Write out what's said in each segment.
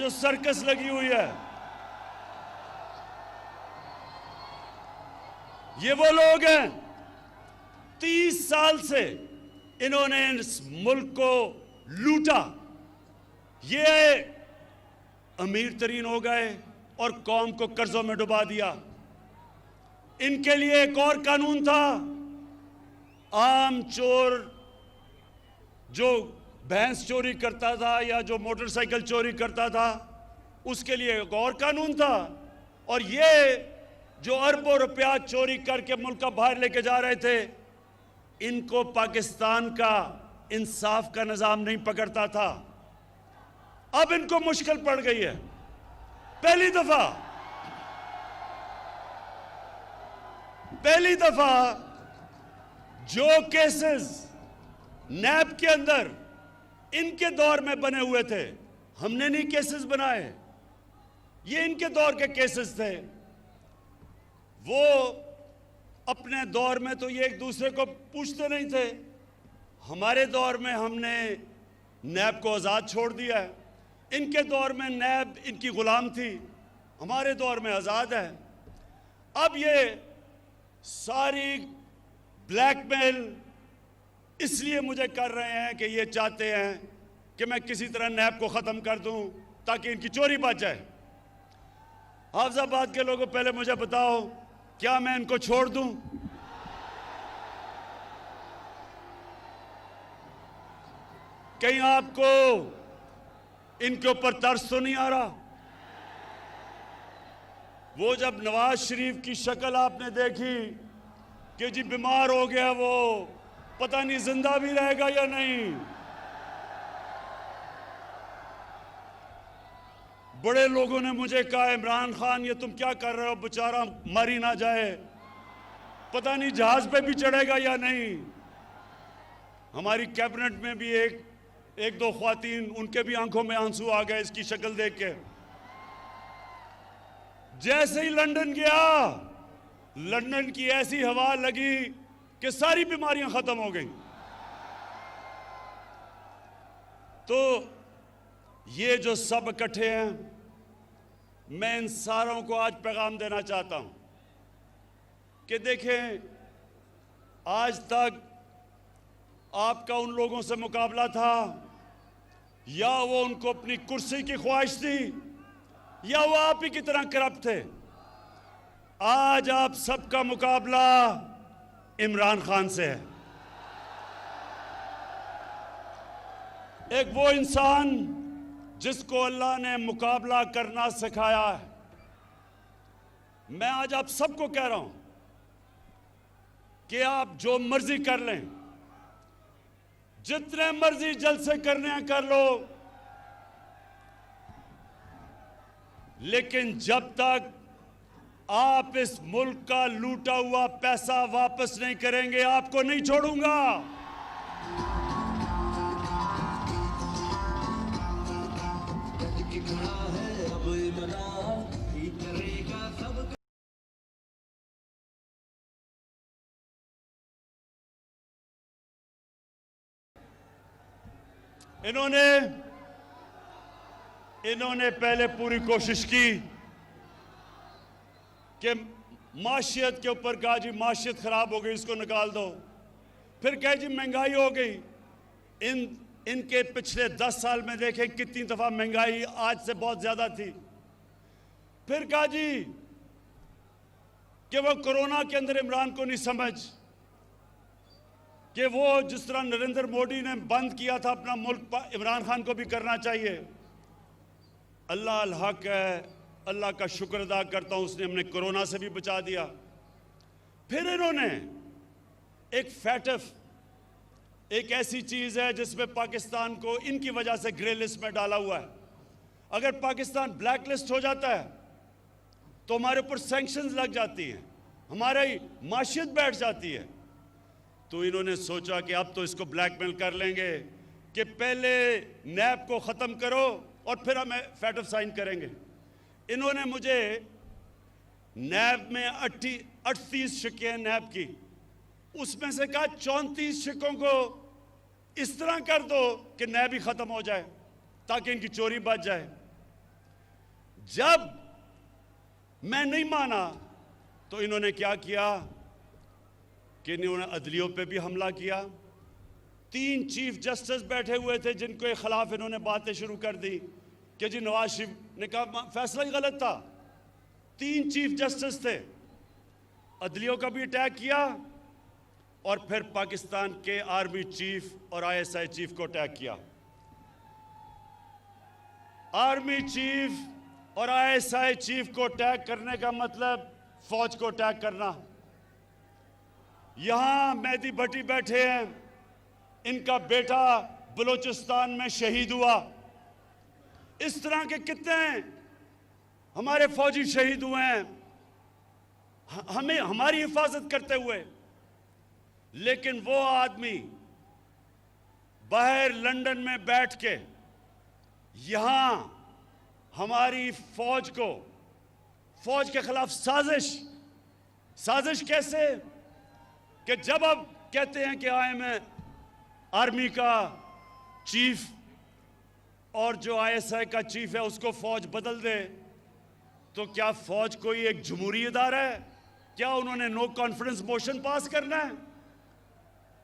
जो सर्कस लगी हुई है, ये वो लोग हैं 30 साल से इन्होंने इस मुल्क को लूटा। ये अमीर तरीन हो गए और कौम को कर्जों में डुबा दिया। इनके लिए एक और कानून था, आम चोर जो भैंस चोरी करता था या जो मोटरसाइकिल चोरी करता था उसके लिए एक और कानून था, और ये जो अरबों रुपया चोरी करके मुल्क का बाहर लेके जा रहे थे, इनको पाकिस्तान का इंसाफ का निजाम नहीं पकड़ता था। अब इनको मुश्किल पड़ गई है। पहली दफा जो केसेस नैब के अंदर इनके दौर में बने हुए थे, हमने नहीं केसेस बनाए, ये इनके दौर के केसेस थे। वो अपने दौर में तो ये एक दूसरे को पूछते नहीं थे। हमारे दौर में हमने नैब को आज़ाद छोड़ दिया है। इनके दौर में नैब इनकी गुलाम थी, हमारे दौर में आज़ाद है। अब ये सारी ब्लैकमेल इसलिए मुझे कर रहे हैं कि ये चाहते हैं कि मैं किसी तरह नैब को ख़त्म कर दूं ताकि इनकी चोरी बच जाए। हाफिजाबाद के लोगों, पहले मुझे बताओ, क्या मैं इनको छोड़ दूं? कहीं आपको इनके ऊपर तरस तो नहीं आ रहा? वो जब नवाज शरीफ की शक्ल आपने देखी कि जी बीमार हो गया, वो पता नहीं जिंदा भी रहेगा या नहीं। बड़े लोगों ने मुझे कहा, इमरान खान ये तुम क्या कर रहे हो, बेचारा मर ही ना जाए, पता नहीं जहाज पे भी चढ़ेगा या नहीं। हमारी कैबिनेट में भी एक दो ख्वातीन, उनके भी आंखों में आंसू आ गए इसकी शक्ल देख के। जैसे ही लंदन गया, लंदन की ऐसी हवा लगी कि सारी बीमारियां खत्म हो गई। तो ये जो सब इकट्ठे हैं, मैं इन सारों को आज पैगाम देना चाहता हूं कि देखें, आज तक आपका उन लोगों से मुकाबला था, या वो उनको अपनी कुर्सी की ख्वाहिश थी, या वो आप ही की तरह करप्ट थे। आज आप सबका मुकाबला इमरान खान से है। एक वो इंसान जिसको अल्लाह ने मुकाबला करना सिखाया है। मैं आज आप सबको कह रहा हूं कि आप जो मर्जी कर लें, जितने मर्जी जलसे करने हैं कर लो, लेकिन जब तक आप इस मुल्क का लूटा हुआ पैसा वापस नहीं करेंगे, आपको नहीं छोड़ूंगा। इन्होंने पहले पूरी कोशिश की कि माशियत के ऊपर कहा जी माशियत खराब हो गई, इसको निकाल दो। फिर कहे जी महंगाई हो गई। इनके पिछले 10 साल में देखें कितनी दफा महंगाई आज से बहुत ज्यादा थी। फिर कहा जी कि वो कोरोना के अंदर इमरान को नहीं समझ कि वो जिस तरह नरेंद्र मोदी ने बंद किया था अपना मुल्क, इमरान खान को भी करना चाहिए। अल्लाह अल हक है, अल्लाह का शुक्र अदा करता हूं, उसने हमने कोरोना से भी बचा दिया। फिर इन्होंने एक फैटफ, एक ऐसी चीज है जिसमें पाकिस्तान को इनकी वजह से ग्रे लिस्ट में डाला हुआ है। अगर पाकिस्तान ब्लैक लिस्ट हो जाता है तो हमारे ऊपर सैंक्शंस लग जाती हैं, हमारी माशियत बैठ जाती है। तो इन्होंने सोचा कि अब तो इसको ब्लैकमेल कर लेंगे कि पहले नैब को ख़त्म करो और फिर हमें फैटफ साइन करेंगे। इन्होंने मुझे नैब में 38 शिक्के हैं नैब की, उसमें से कहा 34 शिक्कों को इस तरह कर दो कि नैब ही ख़त्म हो जाए ताकि इनकी चोरी बच जाए। जब मैं नहीं माना तो इन्होंने क्या किया कि इन्होंने अदलियों पे भी हमला किया। 3 चीफ जस्टिस बैठे हुए थे जिनके खिलाफ इन्होंने बातें शुरू कर दी कि जी नवाज शरीफ ने कहा फैसला ही गलत था। 3 चीफ जस्टिस थे, अदलियों का भी अटैक किया और फिर पाकिस्तान के आर्मी चीफ और ISI चीफ को अटैक किया। आर्मी चीफ और ISI चीफ को अटैक करने का मतलब फौज को अटैक करना। यहां मेहदी भट्टी बैठे हैं, इनका बेटा बलूचिस्तान में शहीद हुआ। इस तरह के कितने हमारे फौजी शहीद हुए हैं हमें हमारी हिफाजत करते हुए, लेकिन वो आदमी बाहर लंदन में बैठ के यहां हमारी फौज के खिलाफ साजिश कैसे कि जब अब कहते हैं कि मैं आर्मी का चीफ और जो ISI का चीफ है उसको फौज बदल दे, तो क्या फौज कोई एक जमहूरी इदारा है? क्या उन्होंने नो कॉन्फिडेंस मोशन पास करना है?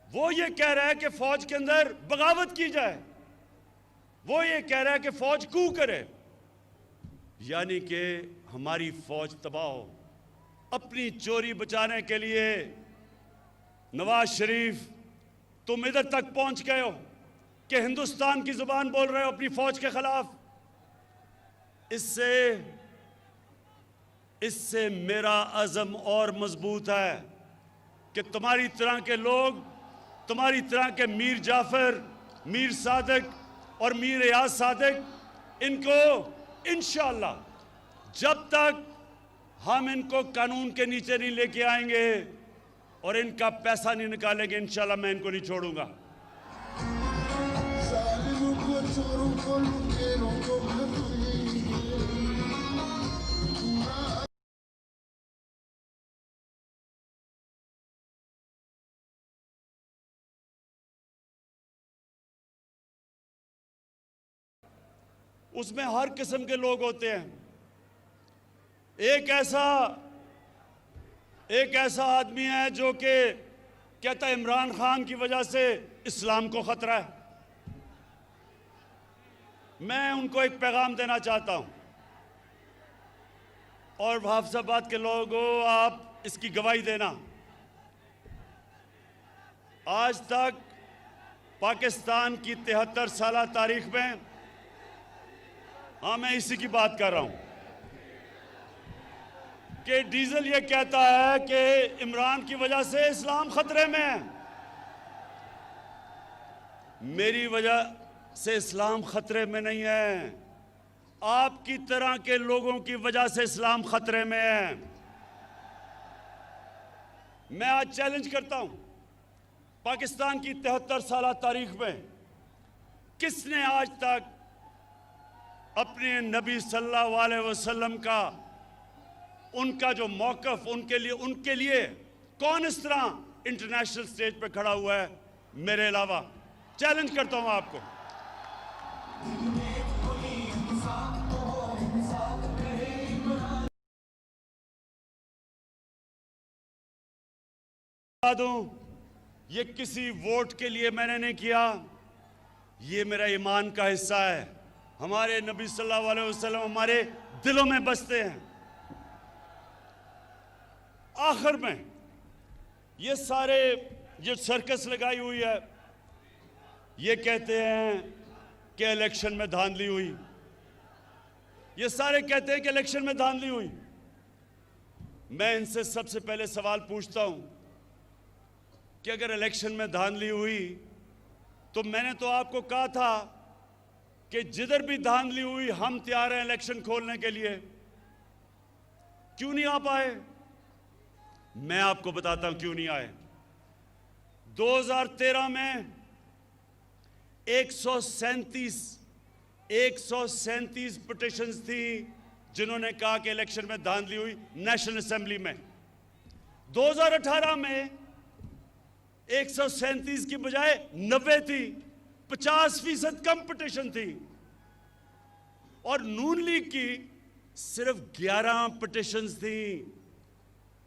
वो ये कह रहा है कि फौज के अंदर बगावत की जाए, वो ये कह रहा है कि फौज कू करे, यानी कि हमारी फौज तबाह हो। अपनी चोरी बचाने के लिए नवाज शरीफ तुम इधर तक पहुंच गए हो कि हिंदुस्तान की जुबान बोल रहे हो अपनी फौज के खिलाफ। इससे मेरा अज़म और मजबूत है कि तुम्हारी तरह के लोग, तुम्हारी तरह के मीर जाफर, मीर सादिक और मीर याद सादिक, इनको इंशाअल्लाह जब तक हम इनको कानून के नीचे नहीं लेके आएंगे और इनका पैसा नहीं निकालेंगे, इंशाअल्लाह मैं इनको नहीं छोड़ूंगा। उसमें हर किस्म के लोग होते हैं। एक ऐसा आदमी है जो कि कहता है इमरान खान की वजह से इस्लाम को खतरा है। मैं उनको एक पैगाम देना चाहता हूं, और हाफिजाबाद के लोगों आप इसकी गवाही देना। आज तक पाकिस्तान की 73 साल तारीख में, हाँ मैं इसी की बात कर रहा हूं, कि डीजल ये कहता है कि इमरान की वजह से इस्लाम खतरे में है। मेरी वजह से इस्लाम खतरे में नहीं है, आपकी तरह के लोगों की वजह से इस्लाम खतरे में है। मैं आज चैलेंज करता हूं, पाकिस्तान की 73 साल तारीख में किसने आज तक अपने नबी सल्लल्लाहु अलैहि वसल्लम का, उनका जो मौक़िफ़, उनके लिए कौन इस तरह इंटरनेशनल स्टेज पे खड़ा हुआ है मेरे अलावा? चैलेंज करता हूं आपको। बता दूं, ये किसी वोट के लिए मैंने नहीं किया, ये मेरा ईमान का हिस्सा है। हमारे नबी सल्लल्लाहु अलैहि वसल्लम हमारे दिलों में बसते हैं। आखिर में ये सारे जो सर्कस लगाई हुई है, ये कहते हैं कि इलेक्शन में धांधली हुई, ये सारे कहते हैं कि इलेक्शन में धांधली हुई। मैं इनसे सबसे पहले सवाल पूछता हूं कि अगर इलेक्शन में धांधली हुई तो मैंने तो आपको कहा था कि जिधर भी धांधली हुई हम तैयार हैं इलेक्शन खोलने के लिए, क्यों नहीं आ पाए? मैं आपको बताता हूं क्यों नहीं आए। 2013 में 137 पिटिशंस थी जिन्होंने कहा कि इलेक्शन में धांधली हुई नेशनल असेंबली में। 2018 में 137 की बजाय 90 थी, 50% कम पिटिशन थी। और नून लीग की सिर्फ 11 पिटिशंस थी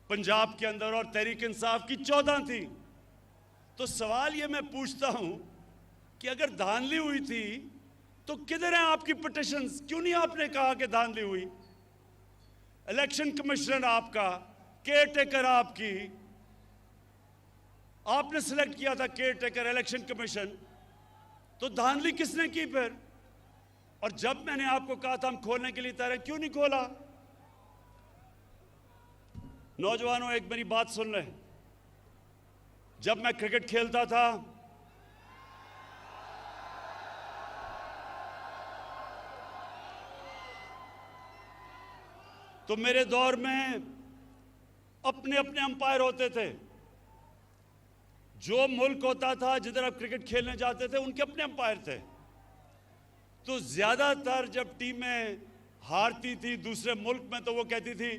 पंजाब के अंदर और तहरीक इंसाफ की 14 थी। तो सवाल ये मैं पूछता हूं कि अगर धांधली हुई थी तो किधर हैं आपकी पिटिशंस? क्यों नहीं आपने कहा कि धांधली हुई? इलेक्शन कमिश्नर आपका, केयर टेकर आपकी, आपने सिलेक्ट किया था केयर टेकर इलेक्शन कमीशन, तो धांधली किसने की फिर? और जब मैंने आपको कहा था हम खोलने के लिए तैयार हैं, क्यों नहीं खोला? नौजवानों, एक मेरी बात सुन लें। जब मैं क्रिकेट खेलता था तो मेरे दौर में अपने अपने अंपायर होते थे। जो मुल्क होता था जिधर आप क्रिकेट खेलने जाते थे उनके अपने अंपायर थे। तो ज्यादातर जब टीमें हारती थी दूसरे मुल्क में तो वो कहती थी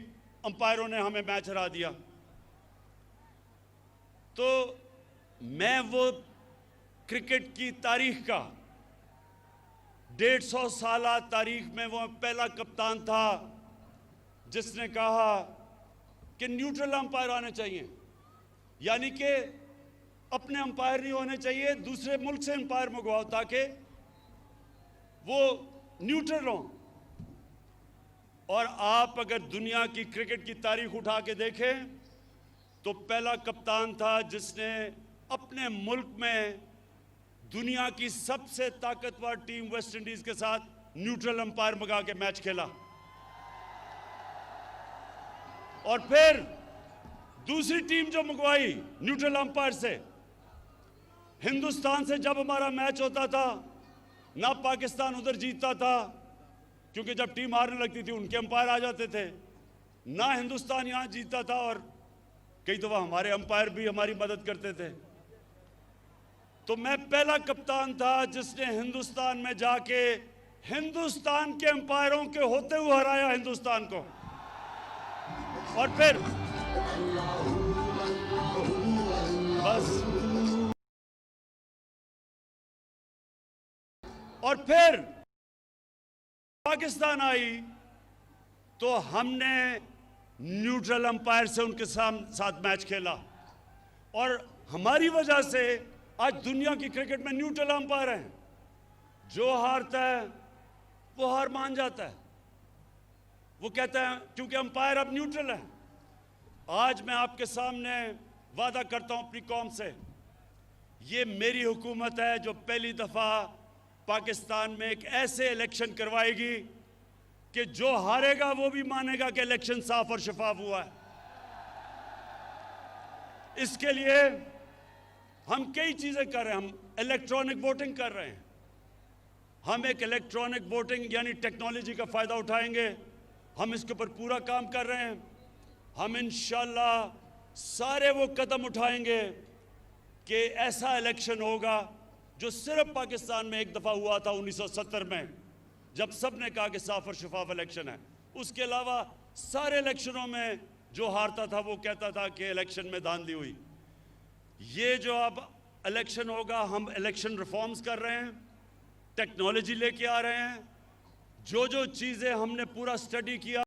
अंपायरों ने हमें मैच हरा दिया। तो मैं वो क्रिकेट की तारीख का 150 साल तारीख में वो पहला कप्तान था जिसने कहा कि न्यूट्रल अंपायर आने चाहिए, यानी कि अपने अंपायर नहीं होने चाहिए, दूसरे मुल्क से अंपायर मंगवाओ ताकि वो न्यूट्रल हो। और आप अगर दुनिया की क्रिकेट की तारीख उठा के देखें तो पहला कप्तान था जिसने अपने मुल्क में दुनिया की सबसे ताकतवर टीम वेस्ट इंडीज के साथ न्यूट्रल अंपायर मंगा के मैच खेला। और फिर दूसरी टीम जो मंगवाई न्यूट्रल अंपायर से, हिंदुस्तान से जब हमारा मैच होता था ना पाकिस्तान उधर जीतता था क्योंकि जब टीम हारने लगती थी उनके अंपायर आ जाते थे, ना हिंदुस्तान यहां जीतता था और कई दफा हमारे अंपायर भी हमारी मदद करते थे। तो मैं पहला कप्तान था जिसने हिंदुस्तान में जाके हिंदुस्तान के अंपायरों के होते हुए हराया हिंदुस्तान को। और फिर बस और फिर पाकिस्तान आई तो हमने न्यूट्रल अंपायर से उनके साथ मैच खेला और हमारी वजह से आज दुनिया की क्रिकेट में न्यूट्रल अंपायर हैं। जो हारता है वो हार मान जाता है, वो कहता है क्योंकि अंपायर अब न्यूट्रल है। आज मैं आपके सामने वादा करता हूं अपनी कौम से, ये मेरी हुकूमत है जो पहली दफा पाकिस्तान में एक ऐसे इलेक्शन करवाएगी कि जो हारेगा वो भी मानेगा कि इलेक्शन साफ और शफाफ हुआ है। इसके लिए हम कई चीजें कर रहे हैं। हम इलेक्ट्रॉनिक वोटिंग कर रहे हैं। हम एक इलेक्ट्रॉनिक वोटिंग यानी टेक्नोलॉजी का फायदा उठाएंगे। हम इसके ऊपर पूरा काम कर रहे हैं। हम इंशाल्लाह सारे वो कदम उठाएंगे कि ऐसा इलेक्शन होगा जो सिर्फ पाकिस्तान में एक दफा हुआ था 1970 में, जब सब ने कहा कि साफ और शफाफ इलेक्शन है। उसके अलावा सारे इलेक्शनों में जो हारता था वो कहता था कि इलेक्शन में धांधली हुई। ये जो अब इलेक्शन होगा, हम इलेक्शन रिफॉर्म्स कर रहे हैं, टेक्नोलॉजी लेके आ रहे हैं। जो जो चीज़ें हमने पूरा स्टडी किया